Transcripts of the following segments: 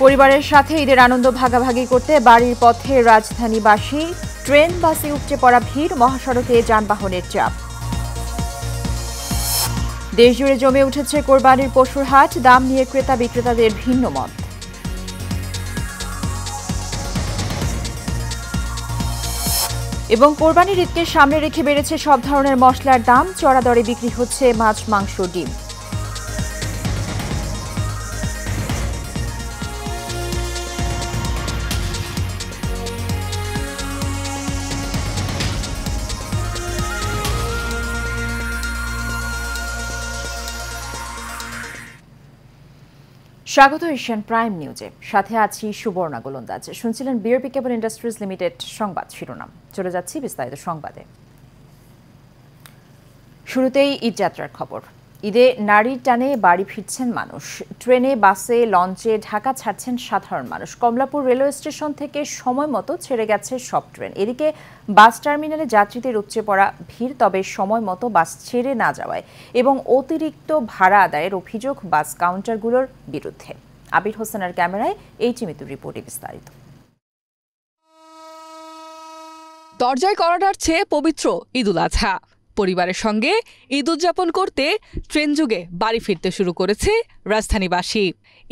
পরিবারের সাথে ঈদের আনন্দ ভাগাভাগি করতে বাড়ির পথে রাজধানীবাসী, ট্রেন বাসে উপচে পড়া ভিড়, মহাসড়কে যানবাহনের চাপ। দেশজুড়ে জমে উঠেছে কোরবানির পশুর হাট, দাম নিয়ে ক্রেতা বিক্রেতাদের ভিন্ন মত। এবং কোরবানির ঈদকে সামনে রেখে বেড়েছে সব ধরনের মশলার দাম, চড়া দরে বিক্রি হচ্ছে মাছ, মাংস, ডিম। স্বাগত এশিয়ান প্রাইম নিউজে, সাথে আছি সুবর্ণা গোলন্দাজ। শুনছিলেন বিআরপি কেবল ইন্ডাস্ট্রিজ লিমিটেড সংবাদ শিরোনাম। চলে যাচ্ছি বিস্তারিত সংবাদে। শুরুতেই ঈদ যাত্রার খবর। ঈদে নারীর টানে বাড়ি ফিরছেন মানুষ। ট্রেনে, বাসে, লঞ্চে ঢাকা ছাড়ছেন সাধারণ মানুষ। কমলাপুর রেলওয়ে স্টেশন থেকে সময় মতো ছেড়ে গেছে সব ট্রেন। এদিকে বাস টার্মিনালে যাত্রীদের উপচে পড়া ভিড়, তবে সময় মতো বাস ছেড়ে না যাওয়ায় এবং অতিরিক্ত ভাড়া আদায়ের অভিযোগ বাস কাউন্টারগুলোর বিরুদ্ধে। আবির হোসেনের ক্যামেরায় এইচি মিতুর রিপোর্টে বিস্তারিত। দরজায় কড়া নাড়ছে পবিত্র ঈদুল আজহা। পরিবারের সঙ্গে ঈদ উদযাপন করতে ট্রেন যুগে বাড়ি ফিরতে শুরু করেছে রাজধানীবাসী।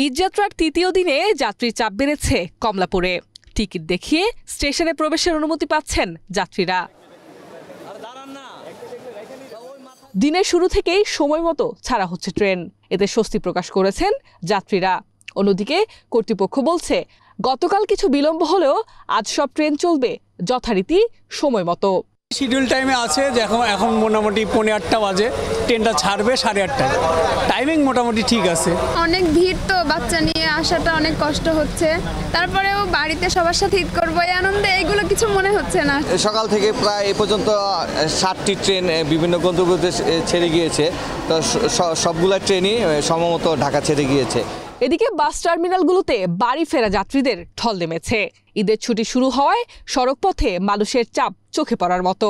ঈদযাত্রার তৃতীয় দিনে যাত্রীর চাপ বেড়েছে কমলাপুরে। টিকিট দেখিয়ে স্টেশনে প্রবেশের অনুমতি পাচ্ছেন যাত্রীরা। দিনের শুরু থেকেই সময় মতো ছাড়া হচ্ছে ট্রেন, এতে স্বস্তি প্রকাশ করেছেন যাত্রীরা। অন্যদিকে কর্তৃপক্ষ বলছে, গতকাল কিছু বিলম্ব হলেও আজ সব ট্রেন চলবে যথারীতি সময় মতো। শিডিউল টাইমে আছে, এখন মোটামুটি 8:15 বাজে, ট্রেনটা ছাড়বে 8:30টায়। টাইমিং মোটামুটি ঠিক আছে। অনেক ভিড় তো, বাচ্চা নিয়ে আসাটা অনেক কষ্ট হচ্ছে। তারপরেও বাড়িতে সবার সাথে ঈদ করবো, এই আনন্দে এইগুলো কিছু মনে হচ্ছে না। সকাল থেকে প্রায় এ পর্যন্ত 7টি ট্রেন বিভিন্ন গন্তব্যে ছেড়ে গিয়েছে, তো সবগুলা ট্রেনই সম্ভবত ঢাকা ছেড়ে গিয়েছে। এদিকে বাস টার্মিনালগুলোতে বাড়ি ফেরা যাত্রীদের ঢল নেমেছে। ঈদের ছুটি শুরু হওয়ায় সড়কপথে মানুষের চাপ চোখে পড়ার মতো।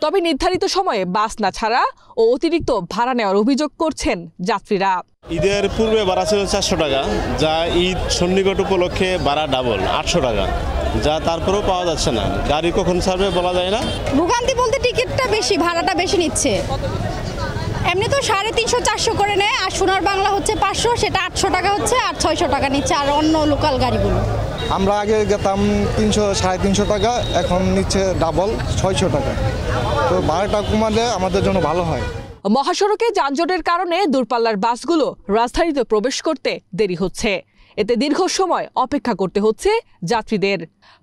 তবে নির্ধারিত সময়ে বাস না ছাড়া ও অতিরিক্ত ভাড়া নেওয়ার অভিযোগ করছেন যাত্রীরা। ঈদের পূর্বে ভাড়া ছিল 400 টাকা, যা ঈদ সন্নিকট উপলক্ষে ভাড়া ডাবল 800 টাকা, যা তারপরেও পাওয়া যাচ্ছে না। গাড়ি কখন ছাড়বে বলা যায় না। ভোগান্তি বলতে টিকিটটা বেশি, ভাড়াটা বেশি নিচ্ছে। এমনি তো 350-400 করে নেয়, আর সোনার বাংলা হচ্ছে 500, সেটা 800 টাকা হচ্ছে, আর 600 টাকা নিচ্ছে আর অন্য লোকাল গাড়িগুলো। আমরা আগে গেতাম 300-350 টাকা, এখন নিচ্ছে ডাবল 600 টাকা। তো ভাড়াটা কমালে আমাদের জন্য ভালো হয়। মহাসড়কে যানজটের কারণে দূরপাল্লার বাসগুলো রাজধানীতে প্রবেশ করতে দেরি হচ্ছে। এতে দীর্ঘ সময় অপেক্ষা করতে হচ্ছে যাত্রীদের।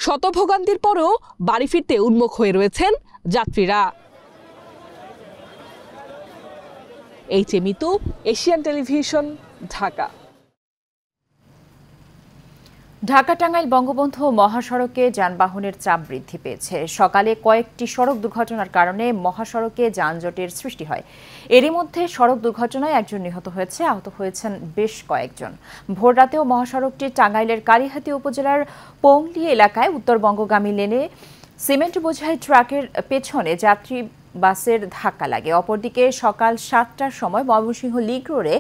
শত ভোগান্তির পরেও বাড়ি ফিরতে উন্মুখ হয়ে রয়েছেন যাত্রীরা। এইচএ মিতু, এশিয়ান টেলিভিশন, ঢাকা। ঢাকা টাঙ্গাইল বঙ্গবন্ধু মহাসড়কে যানবাহনের চাপ বৃদ্ধি পেয়েছে। সকালে কয়েকটি সড়ক দুর্ঘটনার কারণে মহাসড়কে যানজটের সৃষ্টি হয়। এরই মধ্যে সড়ক দুর্ঘটনায় একজন নিহত হয়েছে, আহত হয়েছেন বেশ কয়েকজন। ভোররাতেও মহাসড়কটি টাঙ্গাইলের কালিহাতী উপজেলার পংলি এলাকায় উত্তরবঙ্গগামী লেনে সিমেন্ট বোঝাই ট্রাকের পেছনে যাত্রী বাসের ধাক্কা লাগে। অপরদিকে সকাল 7টার সময় ময়মনসিংহ লিংক রোডে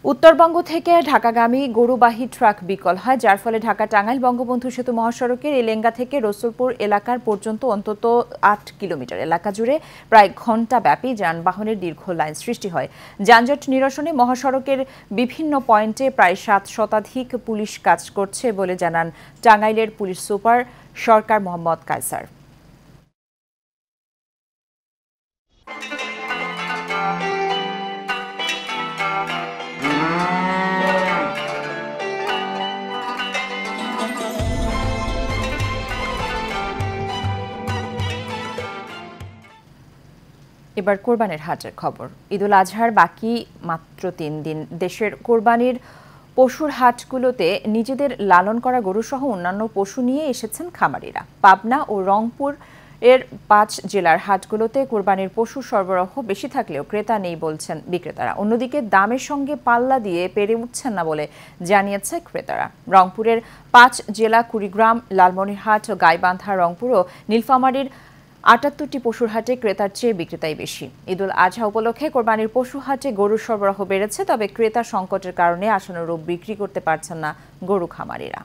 উত্তরবঙ্গ থেকে ঢাকাগামী গরুবাহী ট্রাক বিকল হয়, যার ফলে ঢাকা টাঙ্গাইল বঙ্গবন্ধু সেতু মহাসড়কের এলেঙ্গা থেকে রসুলপুর এলাকার পর্যন্ত অন্তত 8 কিলোমিটার এলাকা জুড়ে প্রায় ঘণ্টাব্যাপী যানবাহনের দীর্ঘ লাইন সৃষ্টি হয়। যানজট নিরসনে মহাসড়কের বিভিন্ন পয়েন্টে প্রায় 7 শতাধিক পুলিশ কাজ করছে বলে জানান টাঙ্গাইলের পুলিশ সুপার সরকার মোহাম্মদ কায়সার। এবার কোরবানির হাটের খবর। ঈদুল আজহার বাকি মাত্র 3 দিন। দেশের কোরবানির পশুর হাটগুলোতে নিজেদের লালন করা গরুসহ অন্যান্য পশু নিয়ে এসেছেন খামারিরা। পাবনা ও রংপুর এর 5 জেলার হাটগুলোতে কোরবানির পশু সরবরাহ বেশি থাকলেও ক্রেতা নেই বলছেন বিক্রেতারা। অন্যদিকে দামের সঙ্গে পাল্লা দিয়ে পেরে উঠছেন না বলে জানিয়েছে ক্রেতারা। রংপুরের 5 জেলা কুড়িগ্রাম, লালমনিরহাট, গাইবান্ধা, রংপুর ও নীলফামারীর ৭৮টি পশুর হাটে ক্রেতার চেয়ে বিক্রেতাই বেশি। ঈদুল আজহা উপলক্ষে কোরবানির পশু হাটে গরুর সরবরাহ বেড়েছে, তবে ক্রেতা সংকটের কারণে আশানুরূপ বিক্রি করতে পারছেন না গরু খামারিরা।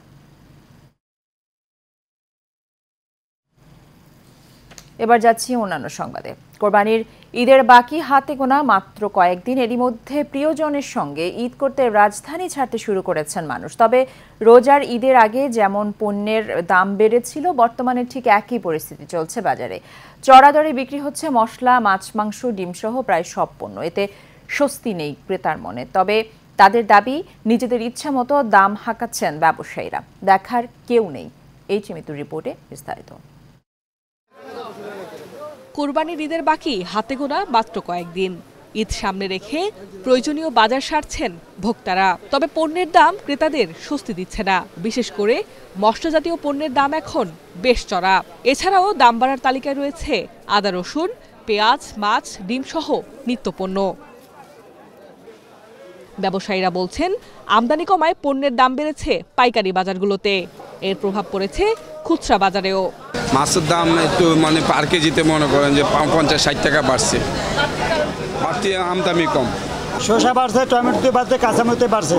এবার যাচ্ছি অন্যান্য সংবাদে। কোরবানির ঈদের বাকি হাতে গোনা মাত্র কয়েকদিন, এরই মধ্যে প্রিয়জনের সঙ্গে ঈদ করতে রাজধানী ছাড়তে শুরু করেছেন মানুষ। তবে রোজার ঈদের আগে যেমন পণ্যের দাম বেড়েছিল, বর্তমানে ঠিক একই পরিস্থিতি চলছে বাজারে। চড়া দরে বিক্রি হচ্ছে মশলা, মাছ, মাংস, ডিম সহ প্রায় সব পণ্য। এতে স্বস্তি নেই ক্রেতার মনে। তবে তাদের দাবি, নিজেদের ইচ্ছা মতো দাম হাঁকাচ্ছেন ব্যবসায়ীরা। দেখার কেউ নেই। এই চিমিতুর রিপোর্টে বিস্তারিত। কোরবানির ঈদের বাকি হাতে গোনা মাত্র কয়েকদিন। ঈদ সামনে রেখে প্রয়োজনীয় বাজার সারছেন ভোক্তারা। তবে পণ্যের দাম ক্রেতাদের স্বস্তি দিচ্ছে না। বিশেষ করে মশলাজাতীয় পণ্যের দাম এখন বেশ চড়া। এছাড়াও দাম বাড়ার তালিকায় রয়েছে আদা, রসুন, পেঁয়াজ, মাছ, ডিম সহ নিত্যপণ্য। ব্যবসায়ীরা বলছেন, আমদানি কমায় পণ্যের দাম বেড়েছে পাইকারি বাজারগুলোতে। এর প্রভাব পড়েছে খুচরা বাজারেও। মাছের দাম একটু পার কেজিতে মনে করেন যে 50-60 টাকা বাড়ছে, বাড়তি আমদানি কম। শসা বাড়ছে, টমেটো বাড়ছে, কাঁচামরিচ বাড়ছে।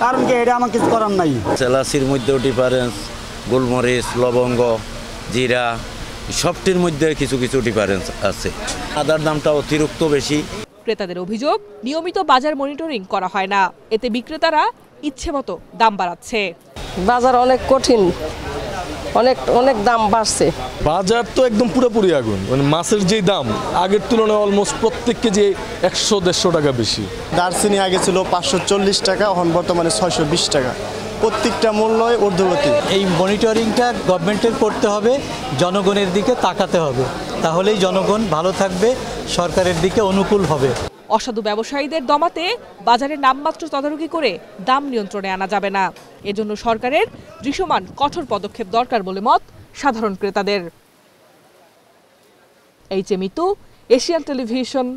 কারণ কি, এটা আমার কিছু করার নাই। এলাচির মধ্যেও ডিফারেন্স, গোলমরিচ, লবঙ্গ, জিরা সবটির মধ্যে কিছু কিছু ডিফারেন্স আছে। আদার দামটা অতিরিক্ত বেশি। ক্রেতাদের অভিযোগ, নিয়মিত বাজার মনিটরিং করা হয় না। এতে বিক্রেতারা ইচ্ছে মতো দাম বাড়াচ্ছে। বাজার অনেক কঠিন, অনেক দাম বাড়ছে। বাজার তো একদম পুরোপুরি আগুন। মাছের যে দাম আগের তুলনায় অলমোস্ট প্রত্যেক কেজি 100-150 টাকা বেশি। দারচিনি আগে ছিল 540 টাকা, এখন বর্তমানে 620 টাকা। প্রত্যেকটা মূল্যই ঊর্ধ্বগতি। এই মনিটরিংটা গভর্নমেন্টের করতে হবে, জনগণের দিকে তাকাতে হবে, তাহলেই জনগণ ভালো থাকবে, সরকারের দিকে অনুকূল হবে। অসাধু ব্যবসায়ীদের দমাতে বাজারে নামমাত্র তদারকি করে দাম নিয়ন্ত্রণে আনা যাবে না। এজন্য সরকারের দৃশ্যমান কঠোর পদক্ষেপ দরকার বলে মত সাধারণ ক্রেতাদের। Mitu, Asian television,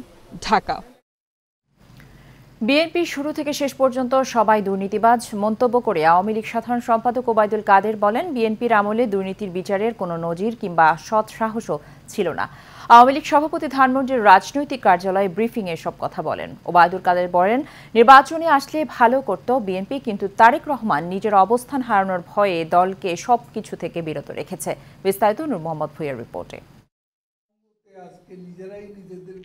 Dhaka. BNP শুরু থেকে শেষ পর্যন্ত সবাই দুর্নীতিবাজ মন্তব্য করে আওয়ামী লীগ সাধারণ সম্পাদক ওবায়দুল কাদের বলেন, বিএনপির আমলে দুর্নীতির বিচারের কোনো নজির কিংবা সৎ সাহসও ছিল না। আওয়ামী লীগ সভাপতি ধানমন্ডির রাজনৈতিক কার্যালয়ে ব্রিফিংয়ে সব কথা বলেন। ওবায়দুল কাদের বলেন, নির্বাচনে আসলে ভালো করত বিএনপি, কিন্তু তারেক রহমান নিজের অবস্থান হারানোর ভয়ে দলকে সবকিছু থেকে বিরত রেখেছে। বিস্তারিত নূর মোহাম্মদ ভুঁইয়ার রিপোর্টে।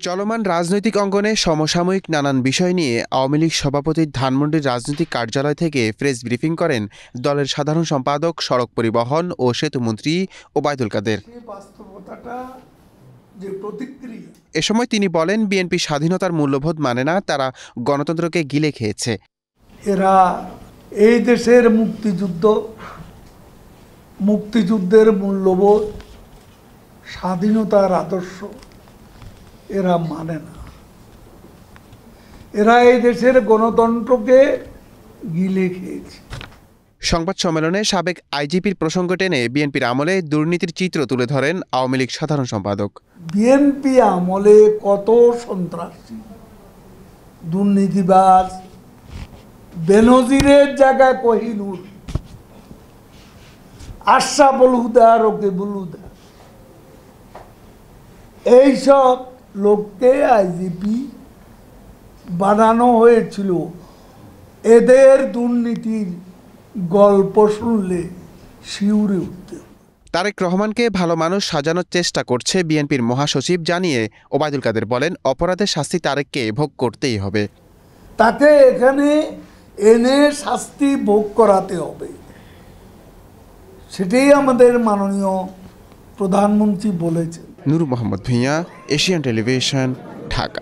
চলমান রাজনৈতিক অঙ্গনে সমসাময়িক নানান বিষয় নিয়ে আওয়ামী লীগ সভাপতির ধানমন্ডির রাজনৈতিক কার্যালয় থেকে প্রেস ব্রিফিং করেন দলের সাধারণ সম্পাদক, সড়ক পরিবহন ও সেতুমন্ত্রী ওবায়দুল কাদের। এ সময় তিনি বলেন, বিএনপি স্বাধীনতার মূল্যবোধ মানে না, তারা গণতন্ত্রকে গিলে খেয়েছে। এরা এই দেশের মুক্তিযুদ্ধের মূল্যবোধ, স্বাধীনতার আদর্শ এরা মানে না। এরা এই দেশের গণতন্ত্রকে গিলে খেয়েছে। সংবাদ সম্মেলনে সাবেক আইজিপির প্রসঙ্গ টেনে বিএনপির আমলে দুর্নীতির চিত্র তুলে ধরেন আওয়ামী লীগ সাধারণ সম্পাদক। বিএনপি আমলে কত সন্ত্রাসী, দুর্নীতিবাজ, বেনজিরের জায়গায় কোহিনুর, আশরাফুল হুদা, রকিবুল হুদা, এইসব লোককে আইজিপি বানানো হয়েছিল। এদের দুর্নীতির গল্প শুনলে শিউরে উঠতে। তারেক রহমানকে ভালো মানুষ সাজানোর চেষ্টা করছে বিএনপির মহাসচিব জানিয়ে ওবায়দুল কাদের বলেন, অপরাধের শাস্তি তারেককে ভোগ করতেই হবে। তাকে এখানে এনে শাস্তি ভোগ করাতে হবে, সেটাই আমাদের মাননীয় প্রধানমন্ত্রী বলেছেন। নূর মোহাম্মদ ভুঁইয়া, এশিয়ান টেলিভিশন, ঢাকা।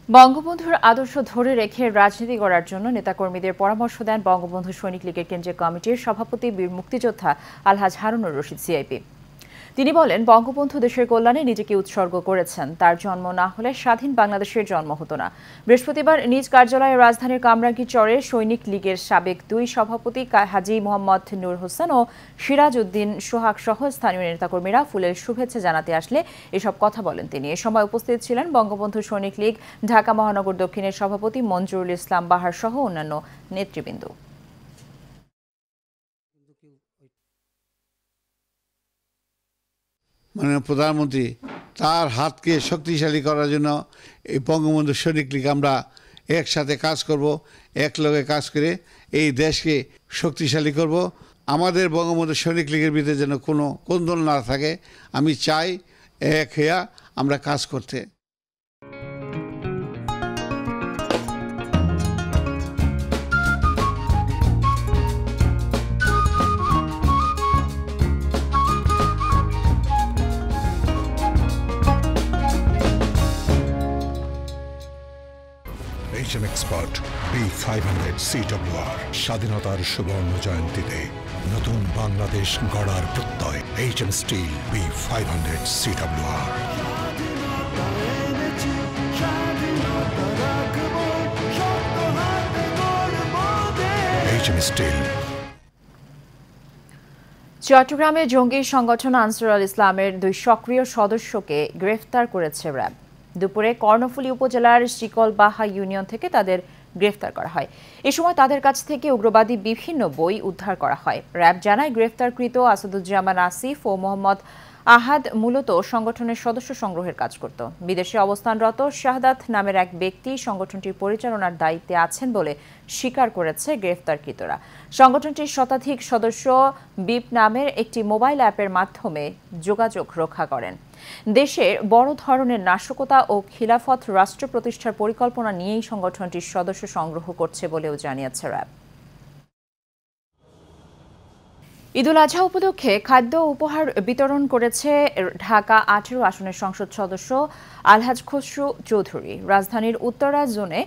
বঙ্গবন্ধুর আদর্শ ধরে রেখে রাজনীতি করার জন্য নেতাকর্মীদের পরামর্শ দেন বঙ্গবন্ধু সৈনিক লীগের কেন্দ্রীয় কমিটির সভাপতি বীর মুক্তিযোদ্ধা আলহাজ হারুনুর রশিদ সিআইপি। তিনি বলেন, বঙ্গবন্ধু দেশের কল্যাণে নিজেকে উৎসর্গ করেছেন। তার জন্ম না হলে স্বাধীন বাংলাদেশের জন্ম হতো না। বৃহস্পতিবার নিজ কার্যালয়ে রাজধানীর কামরাঙ্গীর চরে সৈনিক লীগের সাবেক 2 সভাপতি হাজী মোহাম্মদ নূর হোসেন ও সিরাজ উদ্দিন সোহাগ সহ স্থানীয় নেতাকর্মীরা ফুলের শুভেচ্ছা জানাতে আসলে এসব কথা বলেন তিনি। এ সময় উপস্থিত ছিলেন বঙ্গবন্ধু সৈনিক লীগ ঢাকা মহানগর দক্ষিণের সভাপতি মঞ্জুরুল ইসলাম বাহার সহ অন্যান্য নেতৃবৃন্দ। মাননীয় প্রধানমন্ত্রী তার হাতকে শক্তিশালী করার জন্য এই বঙ্গবন্ধু সৈনিক লীগ আমরা একসাথে কাজ করব, একলগে কাজ করে এই দেশকে শক্তিশালী করব। আমাদের বঙ্গবন্ধু সৈনিক লীগের ভিতরে যেন কোনো কোন্দল না থাকে, আমি চাই এক হইয়া আমরা কাজ করতে। এক্সপার্ট B500 CWR স্বাধীনতার সুবর্ণ জয়ন্তীতে নতুন বাংলাদেশ গড়ার প্রত্যয় HM steel B500 CWR। HM steel. চট্টগ্রামে জঙ্গি সংগঠন আনসারুল ইসলামের 2 সক্রিয় সদস্যকে গ্রেফতার করেছে র্যাব। দুপুরে কর্ণফুলী উপজেলার শিকলবাহা ইউনিয়ন থেকে তাদের গ্রেফতার করা হয়। এ সময় তাদের কাছ থেকে উগ্রবাদী বিভিন্ন বই উদ্ধার করা হয়। র্যাব জানায় গ্রেফতারকৃত আসাদুজ্জামান আসিফ ও মোহাম্মদ আহাদ মূলত সংগঠনের সদস্য সংগ্রহের কাজ করত। বিদেশে অবস্থানরত শাহাদাত নামের এক ব্যক্তি সংগঠনটির পরিচালনার দায়িত্বে আছেন বলে স্বীকার করেছে গ্রেফতারকৃতরা। সংগঠনটির শতাধিক সদস্য বিপ নামের একটি মোবাইল অ্যাপের মাধ্যমে যোগাযোগ রক্ষা করেন। দেশে বড় ধরনের নাশকতা ও খিলাফত রাষ্ট্র প্রতিষ্ঠার পরিকল্পনা নিয়েই সংগঠনটির সদস্য সংগ্রহ করছে বলেও জানিয়েছে র্যাব। ঈদুল আজহা উপলক্ষে খাদ্য উপহার বিতরণ করেছে ঢাকা 18 আসনের সংসদ সদস্য আলহাজ খসরু চৌধুরী। রাজধানীর উত্তরা জোনে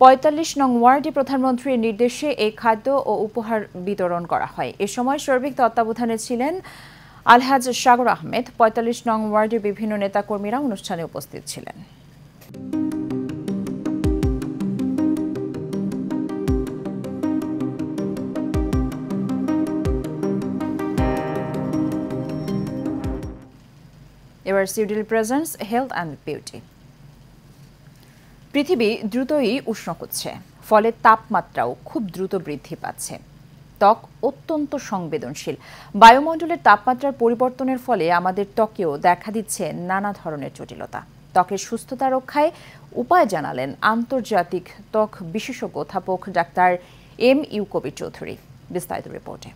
45 নং ওয়ার্ডে প্রধানমন্ত্রীর নির্দেশে এই খাদ্য ও উপহার বিতরণ করা হয়। এ সময় সার্বিক তত্ত্বাবধানে ছিলেন আলহাজ সাগর আহমেদ। 45 নং ওয়ার্ডের বিভিন্ন নেতাকর্মীরা অনুষ্ঠানে উপস্থিত ছিলেন। এবার সিউডিল প্রেজেন্টস হেলথ অ্যান্ড বিউটি। পৃথিবী দ্রুতই উষ্ণ হচ্ছে, ফলে তাপমাত্রাও খুব দ্রুত বৃদ্ধি পাচ্ছে। ত্বক অত্যন্ত সংবেদনশীল। বায়ুমণ্ডলের তাপমাত্রার পরিবর্তনের ফলে আমাদের ত্বকেও দেখা দিচ্ছে নানা ধরনের জটিলতা। ত্বকের সুস্থতা রক্ষায় উপায় জানালেন আন্তর্জাতিক ত্বক বিশেষজ্ঞ অধ্যাপক ডাক্তার MU কবির চৌধুরী। বিস্তারিত রিপোর্টে।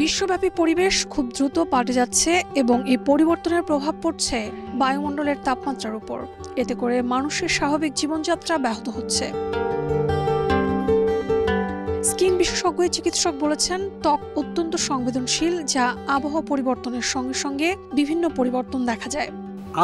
বিশ্বব্যাপী পরিবেশ খুব দ্রুত পাল্টে যাচ্ছে এবং এই পরিবর্তনের প্রভাব পড়ছে বায়ুমণ্ডলের তাপমাত্রার উপর। এতে করে মানুষের স্বাভাবিক জীবনযাত্রা ব্যাহত হচ্ছে। স্কিন বিশেষজ্ঞ চিকিৎসক বলেছেন, ত্বক অত্যন্ত সংবেদনশীল, যা আবহাওয়া পরিবর্তনের সঙ্গে সঙ্গে বিভিন্ন পরিবর্তন দেখা যায়।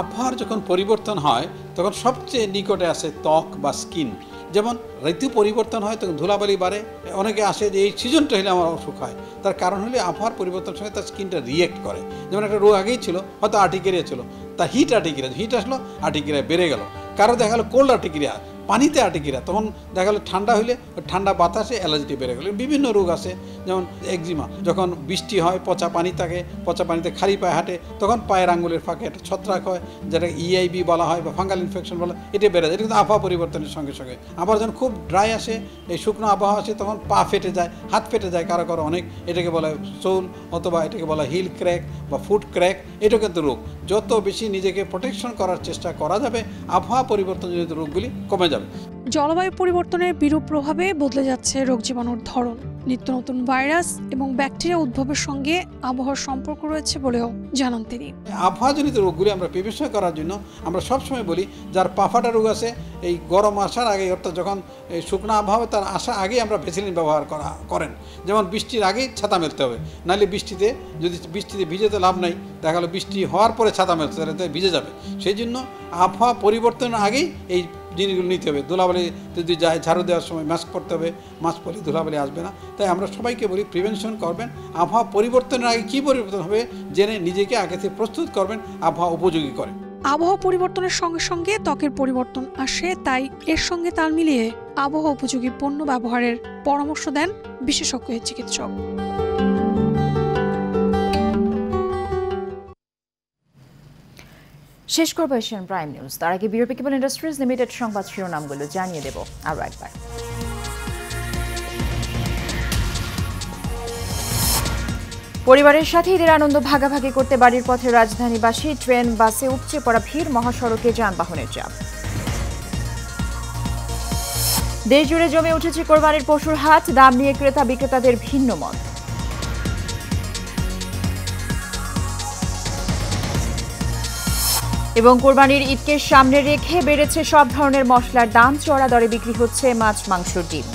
আবহাওয়ার যখন পরিবর্তন হয় তখন সবচেয়ে নিকটে আসে ত্বক বা স্কিন। যেমন ঋতু পরিবর্তন হয় তখন ধুলাবালি বাড়ে, অনেকে আসে যে এই সিজনটা হলে আমার অসুখ হয়। তার কারণ হলে আবহাওয়ার পরিবর্তনের সঙ্গে তার স্কিনটা রিয়েক্ট করে। যেমন একটা রোগ আগেই ছিল, হয়তো আর্টিকেরিয়া ছিল, তার হিট আসলো আর্টিকেরিয়া বেড়ে গেল। কারো দেখা গেলো কোল্ড আর্টিকেরিয়া, পানিতে আর্টিকেরিয়া, তখন দেখা গেলো ঠান্ডা হইলে ঠান্ডা বাতাসে অ্যালার্জিটি বেড়ে গেলো। বিভিন্ন রোগ আছে, যেমন একজিমা। যখন বৃষ্টি হয় পচা পানি থাকে, পচা পানিতে খালি পায়ে হাঁটে, তখন পায়ের আঙ্গুলের ফাঁকে একটা ছত্রাক হয়, যেটা EIB বলা হয় বা ফাঙ্গাল ইনফেকশন বলা হয়, এটা বেড়ে যায়। এটা কিন্তু আবহাওয়া পরিবর্তনের সঙ্গে সঙ্গে। আবার যখন খুব ড্রাই আসে, এই শুকনো আবহাওয়া আসে, তখন পা ফেটে যায়, হাত ফেটে যায় কারো কারো অনেক। এটাকে বলা হয় সোল, অথবা এটাকে বলা হিল ক্র্যাক বা ফুট ক্র্যাক। এটা কিন্তু রোগ। যত বেশি নিজেকে প্রোটেকশন করার চেষ্টা করা যাবে, আবহাওয়া পরিবর্তনজনিত রোগগুলি কমে যাবে। জলবায়ু পরিবর্তনের বিরূপ প্রভাবে বদলে যাচ্ছে রোগ জীবাণুর ধরন। নিত্য নতুন ভাইরাস এবং ব্যাকটেরিয়া উদ্ভবের সঙ্গে আবহাওয়ার সম্পর্ক রয়েছে বলেও জানান তিনি। আবহাওয়াজনিত রোগগুলি আমরা প্রিভেনশন করার জন্য আমরা সবসময় বলি, যার পাফাটা রোগ আছে, এই গরম আসার আগে, অর্থাৎ যখন এই শুকনো আবহাওয়া তার আসা আগে আমরা ভেসিলিন ব্যবহার করেন। যেমন বৃষ্টির আগেই ছাতা মেলতে হবে, নাহলে বৃষ্টিতে ভিজে তো লাভ নাই, দেখা গেলো বৃষ্টি হওয়ার পরে ছাতা মেলতে তাহলে ভিজে যাবে। সেই জন্য আবহাওয়া পরিবর্তনের আগেই এই জিনিসগুলো নিতে হবে। ধুলাবালি যদি যায়, ঝাড়ু দেওয়ার সময় মাস্ক পরতে হবে, মাস্ক পরলে ধুলাবালি আসবে না। তাই আমরা সবাইকে বলি প্রিভেনশন করবেন। আবহাওয়া পরিবর্তনের আগে কী পরিবর্তন হবে জেনে নিজেকে আগে থেকে প্রস্তুত করবেন, আবহাওয়া উপযোগী করে। আবহাওয়া পরিবর্তনের সঙ্গে সঙ্গে ত্বকের পরিবর্তন আসে, তাই এর সঙ্গে তাল মিলিয়ে আবহাওয়া উপযোগী পণ্য ব্যবহারের পরামর্শ দেন বিশেষজ্ঞ চিকিৎসক। শেষ করব এশিয়ান প্রাইম নিউজ। তার আগে বিরপি কেবল ইন্ডাস্ট্রিজ লিমিটেড সংবাদ শিরোনামগুলো জানিয়ে দেব আরও একবার। পরিবারের সাথে ঈদের আনন্দ ভাগাভাগি করতে বাড়ির পথে রাজধানীবাসী। ট্রেন বাসে উপচে পড়া ভিড়, মহাসড়কে যানবাহনের চাপ। দেশ জুড়ে জমে উঠেছে কোরবানির পশুর হাট, দাম নিয়ে ক্রেতা বিক্রেতাদের ভিন্ন মত। এবং কোরবানির ঈদকে সামনে রেখে বেড়েছে সব ধরনের মশলার দাম, চড়া দরে বিক্রি হচ্ছে মাছ, মাংস, ডিম।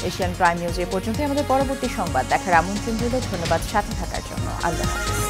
এশিয়ান প্রাইম নিউজ এ পর্যন্ত। আমাদের পরবর্তী সংবাদ দেখার আমন্ত্রণ রইল। ধন্যবাদ সাথে থাকার জন্য। আল্লাহ হাফেজ।